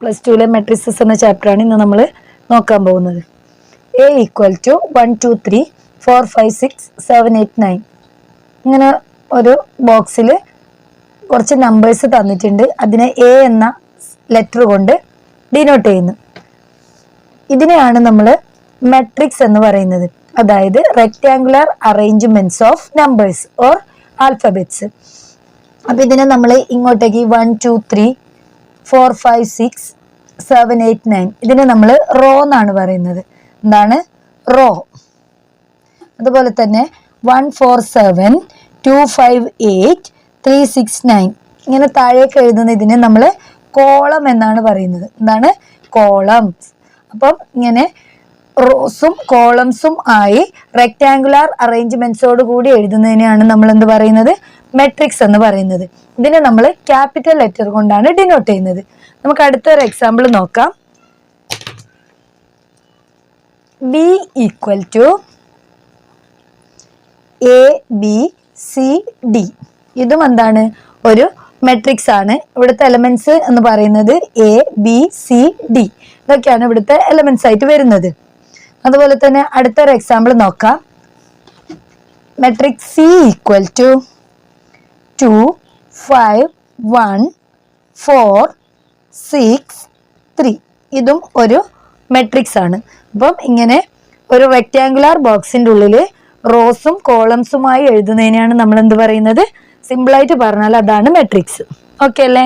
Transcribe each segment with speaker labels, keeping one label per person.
Speaker 1: +2 matrixes എന്ന ചാപ്റ്ററാണ് ഇന്ന് നമ്മൾ നോക്കാൻ പോകുന്നത്. A ഈക്വൽ ടു 1 2 3 4 5 6 7 8 9 ഇങ്ങനെ ഒരു ബോക്സിൽ കുറച്ച് നമ്പേഴ്സ് തന്നിട്ടുണ്ട്. അതിനെ A എന്ന ലെറ്റർ കൊണ്ട് ഡിനോട്ട് ചെയ്യുന്നു. ഇതിനെയാണ് നമ്മൾ മെട്രിക്സ് എന്ന് പറയുന്നത്. അതായത് rectangular arrangements of numbers or alphabets. അപ്പം ഇതിനെ നമ്മൾ ഇങ്ങോട്ടേക്ക് 1 2 3 4 5 6 7 8 9 ഇതിനെ നമ്മൾ റോ എന്നാണ് പറയുന്നത്. എന്താണ് റോ? അതുപോലെ തന്നെ 1 4 7 2 5 8 3 6 9 ഇങ്ങനെ താഴേക്ക് എഴുതുന്ന ഇതിനെ നമ്മൾ കോളം എന്നാണ് പറയുന്നത്. എന്താണ്? കോളംസ്. അപ്പം ഇങ്ങനെ റോസും കോളംസും ആയി റെക്ടാങ്കുലർ അറേഞ്ച്മെന്റ്സോട് കൂടി എഴുതുന്നതിനെയാണ് നമ്മൾ എന്ത് പറയുന്നത്? മെട്രിക്സ് എന്ന് പറയുന്നത്. ഇതിനെ നമ്മൾ ക്യാപിറ്റൽ ലെറ്റർ കൊണ്ടാണ് ഡിനോട്ട് ചെയ്യുന്നത്. നമുക്ക് അടുത്തൊരു എക്സാമ്പിൾ നോക്കാം. B equal to ABCD. ഇതും എന്താണ്? ഒരു മെട്രിക്സ് ആണ്. ഇവിടുത്തെ എലമെന്റ്സ് എന്ന് പറയുന്നത് ABCD. ഇതൊക്കെയാണ് ഇവിടുത്തെ എലമെന്റ്സ് ആയിട്ട് വരുന്നത്. അതുപോലെ തന്നെ അടുത്തൊരു എക്സാമ്പിൾ നോക്കാം. Matrix C equal to 2 5 1 4 6 3. ഇതും ഒരു മെട്രിക്സ് ആണ്. അപ്പം ഇങ്ങനെ ഒരു റെക്ടാങ്കുലർ ബോക്സിന്റെ ഉള്ളിൽ റോസും കോളംസുമായി എഴുതുന്നതിനെയാണ് നമ്മൾ എന്ത് പറയുന്നത്? സിമ്പിളായിട്ട് പറഞ്ഞാൽ അതാണ് മെട്രിക്സ്. ഓക്കെ അല്ലേ?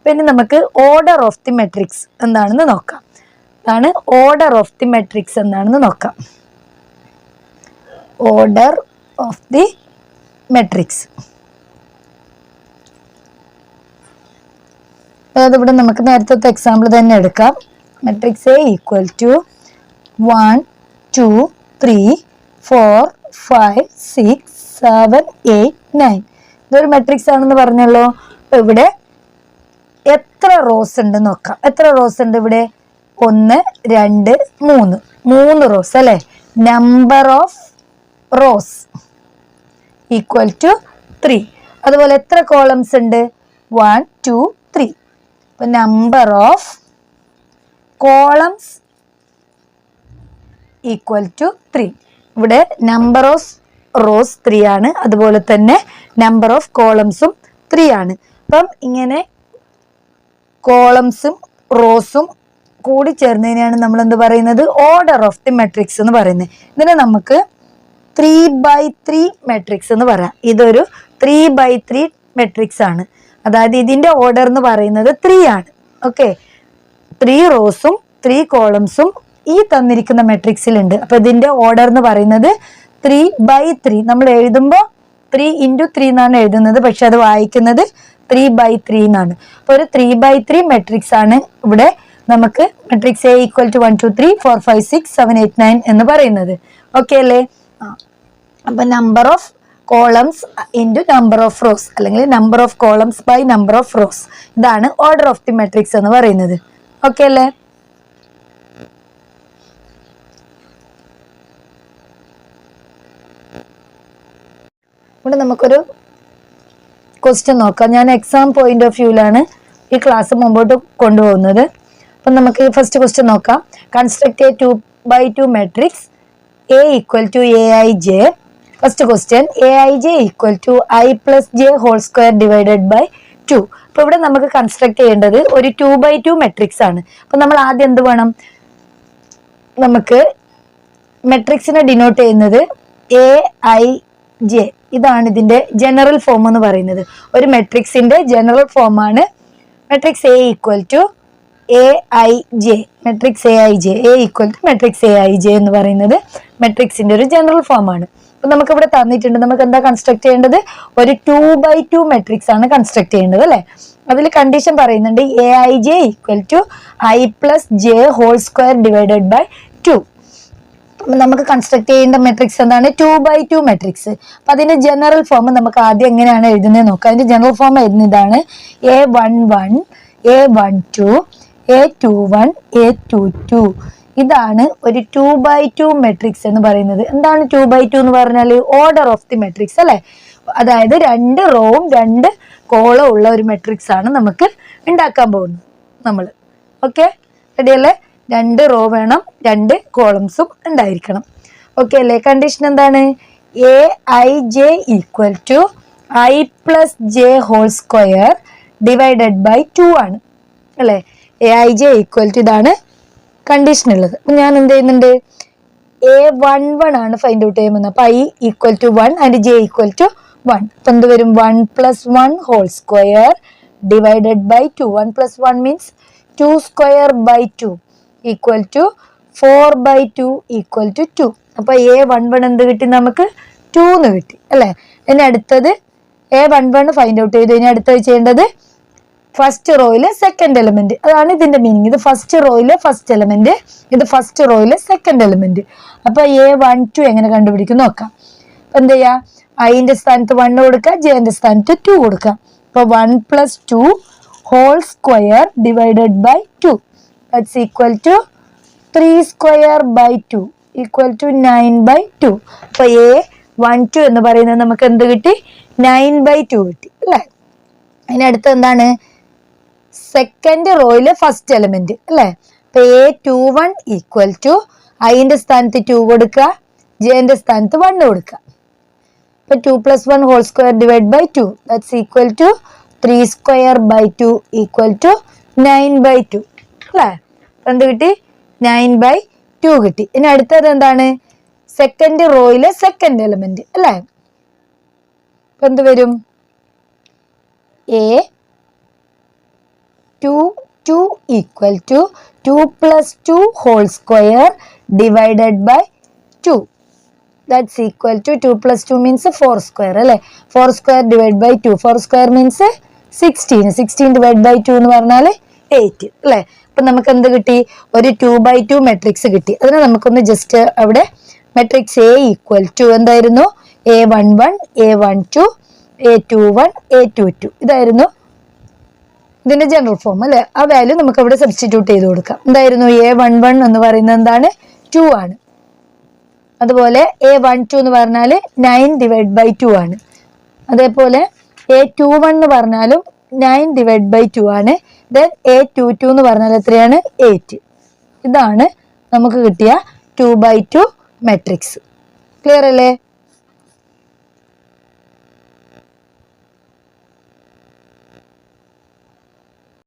Speaker 1: പിന്നെ നമുക്ക് ഓർഡർ ഓഫ് ദി മെട്രിക്സ് എന്താണെന്ന് നോക്കാം. അതാണ് ഓർഡർ ഓഫ് ദി മെട്രിക്സ് എന്താണെന്ന് നോക്കാം. Order of the matrix. അതായത് ഇവിടെ നമുക്ക് നേരത്തെ എക്സാമ്പിൾ തന്നെ എടുക്കാം. മെട്രിക്സ് A ഈക്വൽ ടു 1 2 3 4 5 6 7 8 9 ഇതൊരു മെട്രിക്സ് ആണെന്ന് പറഞ്ഞല്ലോ. അപ്പൊ ഇവിടെ എത്ര റോസ് ഉണ്ട് നോക്കാം. എത്ര റോസ് ഉണ്ട് ഇവിടെ? 1 2 3 റോസ് അല്ലെ? Number of rows equal to 3. അതുപോലെ എത്ര കോളംസ് ഉണ്ട്? 1 2 3. അപ്പൊ number of columns equal to 3. ഇവിടെ നമ്പർ ഓഫ് റോസ് 3 ആണ്. അതുപോലെ തന്നെ നമ്പർ ഓഫ് കോളംസും 3 ആണ്. അപ്പം ഇങ്ങനെ കോളംസും റോസും കൂടി ചേർന്നതിനെയാണ് നമ്മൾ എന്ത് പറയുന്നത്? ഓർഡർ ഓഫ് ദി മെട്രിക്സ് എന്ന് പറയുന്നത്. ഇതിനെ നമുക്ക് 3/3 മെട്രിക്സ് എന്ന് പറയാം. ഇതൊരു 3/3 മെട്രിക്സ് ആണ്. അതായത് ഇതിന്റെ ഓർഡർ എന്ന് പറയുന്നത് 3 ആണ്. ഓക്കെ, 3 റോസും 3 കോളംസും ഈ തന്നിരിക്കുന്ന മെട്രിക്സിൽ ഉണ്ട്. അപ്പൊ ഇതിന്റെ ഓർഡർ എന്ന് പറയുന്നത് 3/3. നമ്മൾ എഴുതുമ്പോൾ 3 × 3 എന്നാണ് എഴുതുന്നത്. പക്ഷെ അത് വായിക്കുന്നത് 3/3 എന്നാണ്. അപ്പൊ ഒരു 3/3 മെട്രിക്സ് ആണ് ഇവിടെ നമുക്ക് മെട്രിക്സ് A ഈക്വൽ ടു 1 2 3 4 5 6 7 8 9 എന്ന് പറയുന്നത്. ഓക്കെ അല്ലേ? അപ്പൊ number of columns into number of rows അല്ലെങ്കിൽ number of columns by number of rows. ഇതാണ് ഓർഡർ ഓഫ് ദി മെട്രിക്സ് എന്ന് പറയുന്നത്. ഓക്കെ അല്ലേ? ഇവിടെ നമുക്കൊരു ക്വസ്റ്റ്യൻ നോക്കാം. ഞാൻ എക്സാം പോയിന്റ് ഓഫ് വ്യൂവിലാണ് ഈ ക്ലാസ് മുമ്പോട്ട് കൊണ്ടുപോകുന്നത്. അപ്പം നമുക്ക് ഫസ്റ്റ് ക്വസ്റ്റ്യൻ നോക്കാം. Construct a 2/2 matrix A equal to AIJ. First question AIJ equal to I + J whole square divided by 2. അപ്പൊ ഇവിടെ നമുക്ക് കൺസ്ട്രക്ട് ചെയ്യേണ്ടത് ഒരു 2/2 മെട്രിക്സ് ആണ്. അപ്പൊ നമ്മൾ ആദ്യം എന്ത് വേണം? നമുക്ക് മെട്രിക്സിനെ ഡിനോട്ട് ചെയ്യുന്നത് AIJ. ഇതാണ് ഇതിന്റെ ജനറൽ ഫോം എന്ന് പറയുന്നത്. ഒരു മെട്രിക്സിന്റെ ജനറൽ ഫോം ആണ് matrix A equal to AIJ. Matrix AIJ. A equal to matrix AIJ എന്ന് പറയുന്നത് മെട്രിക്സിന്റെ ഒരു ജനറൽ ഫോം ആണ്. അപ്പൊ നമുക്ക് ഇവിടെ തന്നിട്ടുണ്ട്. നമുക്ക് എന്താ കൺസ്ട്രക്ട് ചെയ്യേണ്ടത്? ഒരു 2/2 മെട്രിക്സ് ആണ് കൺസ്ട്രക്ട് ചെയ്യേണ്ടത് അല്ലെ? അതിൽ കണ്ടീഷൻ പറയുന്നുണ്ട് AIJ equal to I + J whole square divided by 2. നമുക്ക് കൺസ്ട്രക്ട് ചെയ്യേണ്ട മെട്രിക്സ് എന്താണ്? 2/2 മെട്രിക്സ്. അപ്പൊ അതിന്റെ ജനറൽ ഫോം നമുക്ക് ആദ്യം എങ്ങനെയാണ് എഴുതുന്നത് നോക്കാം. അതിന്റെ general form എഴുതുന്നതാണ് A11 A12 A21 A22. ഇതാണ് ഒരു 2/2 മെട്രിക്സ് എന്ന് പറയുന്നത്. എന്താണ് 2/2 എന്ന് പറഞ്ഞാൽ? ഓർഡർ ഓഫ് ദി മെട്രിക്സ് അല്ലെ? അതായത് 2 റോവും 2 കോളം ഉള്ള ഒരു മെട്രിക്സ് ആണ് നമുക്ക് ഉണ്ടാക്കാൻ പോകുന്നത് നമ്മൾ. ഓക്കെ, റെഡി അല്ലേ? 2 റോ വേണം, 2 കോളംസും ഉണ്ടായിരിക്കണം. ഓക്കെ അല്ലേ? കണ്ടീഷൻ എന്താണ്? aij equal to i plus J whole square divided by 2 ആണ് അല്ലേ? aij ഈക്വൽ ടു ഇതാണ് കണ്ടീഷൻ ഉള്ളത്. അപ്പം ഞാൻ എന്ത് ചെയ്യുന്നുണ്ട്? a11 ആണ് ഫൈൻഡ് ഔട്ട് ചെയ്യുന്നത്. അപ്പം i equal to 1 and j equal to 1. അപ്പം എന്ത് വരും? 1 plus 1 whole square divided by 2. 1 plus 1 means 2 square by 2 equal to 4 by 2 equal to 2. അപ്പൊ a11 എന്ത് കിട്ടി? നമുക്ക് 2 എന്ന് കിട്ടി അല്ലെ? ഇനി അടുത്തത് a11 ഫൈൻഡ് ഔട്ട് ചെയ്തു. ഇനി അടുത്തത് ചെയ്യേണ്ടത് ഫസ്റ്റ് റോയിലെ സെക്കൻഡ് എലമെന്റ്. അതാണ് ഇതിന്റെ മീനിങ്. ഇത് ഫസ്റ്റ് റോയിലെ ഫസ്റ്റ് എലമെന്റ്, ഇത് ഫസ്റ്റ് റോയിലെ സെക്കൻഡ് എലമെന്റ്. അപ്പൊ a12 എങ്ങനെ കണ്ടുപിടിക്കും നോക്കാം. അപ്പൊ എന്ത് ചെയ്യാ? ഐന്റെ സ്ഥാനത്ത് 1 കൊടുക്കുക, ജെന്റെ സ്ഥാനത്ത് 2 കൊടുക്കുക. അപ്പൊ 1 plus 2 whole square divided by 2 that's equal to 3 square by 2 equal to 9 by 2. അപ്പൊ a12 എന്ന് പറയുന്നത് നമുക്ക് എന്ത് കിട്ടി? 9 ബൈ 2 കിട്ടി അല്ലെ? അതിന് അടുത്ത് എന്താണ്? സെക്കൻഡ് റോയിലെ ഫസ്റ്റ് എലമെന്റ് അല്ലെ? അപ്പൊ a21 ഈക്വൽ ടു ഐന്റെ സ്ഥാനത്ത് 2 കൊടുക്കുക, ജെന്റെ സ്ഥാനത്ത് 1 കൊടുക്കുക. അപ്പൊ 2 plus 1 whole square divide by 2 that's equal to 3 square by 2 equal to 9 by 2 അല്ലെ? എന്ത് കിട്ടി? 9 ബൈ 2 കിട്ടി. ഇനി അടുത്തത് എന്താണ്? സെക്കൻഡ് റോയിലെ സെക്കൻഡ് എലമെന്റ് അല്ലെ? അപ്പൊ എന്ത് വരും? a22 equal to 2 plus 2 whole square divided by 2 that's equal to 2 plus 2 means 4 square അല്ലെ? 4 square divide by 2. 4 square means 16. 16 divide by 2 എന്ന് പറഞ്ഞാൽ 8 അല്ലെ? അപ്പൊ നമുക്ക് എന്ത് കിട്ടി? ഒരു 2/2 മെട്രിക്സ് കിട്ടി. അതിനെ നമുക്കൊന്ന് ജസ്റ്റ് അവിടെ മെട്രിക്സ് എ ഈക്വൽ ടു എന്തായിരുന്നു? a11 a12 a21 a22 ഇതായിരുന്നു ഇതിന്റെ ജനറൽ ഫോം അല്ലെ? ആ വാല്യൂ നമുക്ക് അവിടെ സബ്സ്റ്റിറ്റ്യൂട്ട് ചെയ്ത് കൊടുക്കാം. എന്തായിരുന്നു? a11 എന്ന് പറയുന്നത് എന്താണ്? 2 ആണ്. അതുപോലെ a12 എന്ന് പറഞ്ഞാല് 9 ഡിവൈഡ് ബൈ 2 ആണ്. അതേപോലെ a21 എന്ന് പറഞ്ഞാലും 9 ഡിവൈഡ് ബൈ 2 ആണ്. ദെൻ a22 എന്ന് പറഞ്ഞാൽ എത്രയാണ്? 8. ഇതാണ് നമുക്ക് കിട്ടിയ 2/2 മെട്രിക്സ്. ക്ലിയർ അല്ലേ?